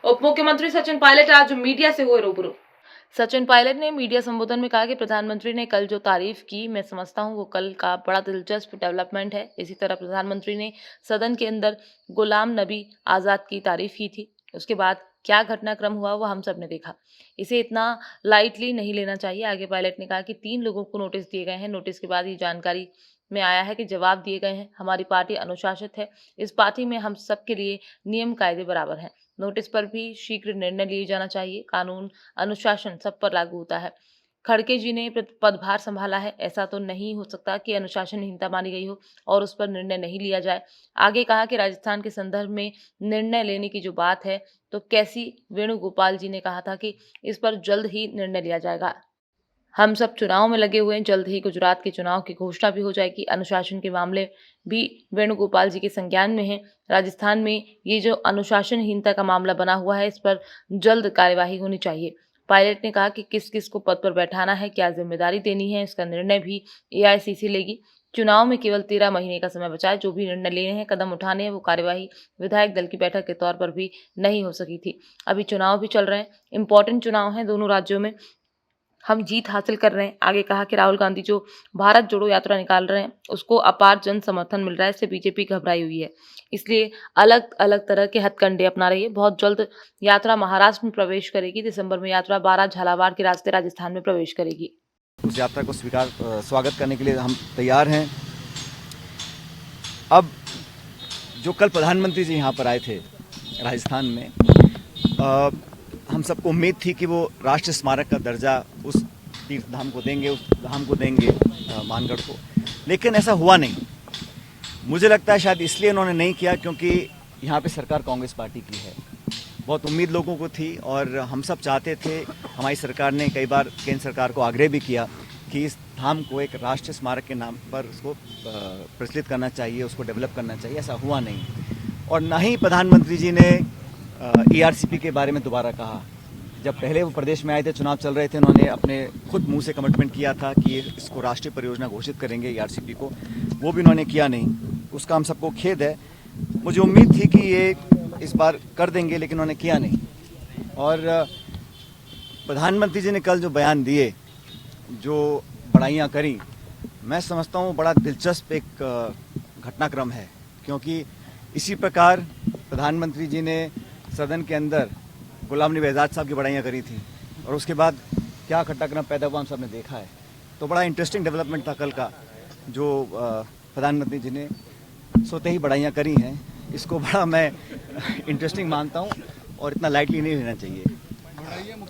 उप मुख्यमंत्री सचिन पायलट आज मीडिया से हुए रूबरू। सचिन पायलट ने मीडिया संबोधन में कहा कि प्रधानमंत्री ने कल जो तारीफ की, मैं समझता हूं वो कल का बड़ा दिलचस्प डेवलपमेंट है। इसी तरह प्रधानमंत्री ने सदन के अंदर गुलाम नबी आजाद की तारीफ की थी। उसके बाद क्या घटनाक्रम हुआ वो हम सब ने देखा। इसे इतना लाइटली नहीं लेना चाहिए। आगे पायलट ने कहा कि 3 लोगों को नोटिस दिए गए हैं। नोटिस के बाद ये जानकारी में आया है कि जवाब दिए गए हैं। हमारी पार्टी अनुशासित है। इस पार्टी में हम सबके लिए नियम कायदे बराबर हैं। नोटिस पर भी शीघ्र निर्णय लिए जाना चाहिए। कानून अनुशासन सब पर लागू होता है। खड़गे जी ने पदभार संभाला है। ऐसा तो नहीं हो सकता कि अनुशासनहीनता मानी गई हो और उस पर निर्णय नहीं लिया जाए। आगे कहा कि राजस्थान के संदर्भ में निर्णय लेने की जो बात है, तो कैसी वेणुगोपाल जी ने कहा था कि इस पर जल्द ही निर्णय लिया जाएगा। हम सब चुनाव में लगे हुए हैं। जल्द ही गुजरात के चुनाव की घोषणा भी हो जाएगी। अनुशासन के मामले भी वेणुगोपाल जी के संज्ञान में है। राजस्थान में ये जो अनुशासनहीनता का मामला बना हुआ है, इस पर जल्द कार्यवाही होनी चाहिए। पायलट ने कहा कि किस किस को पद पर बैठाना है, क्या जिम्मेदारी देनी है, इसका निर्णय भी एआईसीसी लेगी। चुनाव में केवल 13 महीने का समय बचा है। जो भी निर्णय लेने हैं, कदम उठाने हैं, वो कार्यवाही विधायक दल की बैठक के तौर पर भी नहीं हो सकी थी। अभी चुनाव भी चल रहे हैं। इंपॉर्टेंट चुनाव हैं दोनों राज्यों में। हम जीत हासिल कर रहे हैं। आगे कहा कि राहुल गांधी जो भारत जोड़ो यात्रा निकाल रहे हैं, उसको अपार जन समर्थन मिल रहा है। इससे बीजेपी घबराई हुई है। इसलिए अलग अलग तरह के हथकंडे अपना रही है। बहुत जल्द यात्रा महाराष्ट्र में प्रवेश करेगी। दिसंबर में यात्रा 12 झालावाड़ के रास्ते राजस्थान में प्रवेश करेगी। उस यात्रा को स्वागत करने के लिए हम तैयार हैं। अब जो कल प्रधानमंत्री जी यहाँ पर आए थे राजस्थान में, हम सबको उम्मीद थी कि वो राष्ट्रीय स्मारक का दर्जा उस तीर्थ धाम को देंगे, उस धाम को देंगे, मानगढ़ को। लेकिन ऐसा हुआ नहीं। मुझे लगता है शायद इसलिए उन्होंने नहीं किया क्योंकि यहाँ पे सरकार कांग्रेस पार्टी की है। बहुत उम्मीद लोगों को थी और हम सब चाहते थे, हमारी सरकार ने कई बार केंद्र सरकार को आग्रह भी किया कि इस धाम को एक राष्ट्रीय स्मारक के नाम पर उसको प्रचलित करना चाहिए, उसको डेवलप करना चाहिए। ऐसा हुआ नहीं। और ना ही प्रधानमंत्री जी ने ईआरसीपी के बारे में दोबारा कहा। जब पहले वो प्रदेश में आए थे, चुनाव चल रहे थे, उन्होंने अपने खुद मुंह से कमिटमेंट किया था कि इसको राष्ट्रीय परियोजना घोषित करेंगे ईआरसीपी को। वो भी उन्होंने किया नहीं। उसका हम सबको खेद है। मुझे उम्मीद थी कि ये इस बार कर देंगे, लेकिन उन्होंने किया नहीं। और प्रधानमंत्री जी ने कल जो बयान दिए, जो बड़ाइयाँ करी, मैं समझता हूँ बड़ा दिलचस्प एक घटनाक्रम है। क्योंकि इसी प्रकार प्रधानमंत्री जी ने सदन के अंदर गुलाम नबी आज़ाद साहब की बड़ाइयाँ करी थी और उसके बाद क्या घटनाक्रम पैदा हुआ हम सब ने देखा है। तो बड़ा इंटरेस्टिंग डेवलपमेंट था कल का, जो प्रधानमंत्री जी ने सोते ही बड़ाइयाँ करी हैं। इसको बड़ा मैं इंटरेस्टिंग मानता हूँ और इतना लाइटली नहीं लेना चाहिए।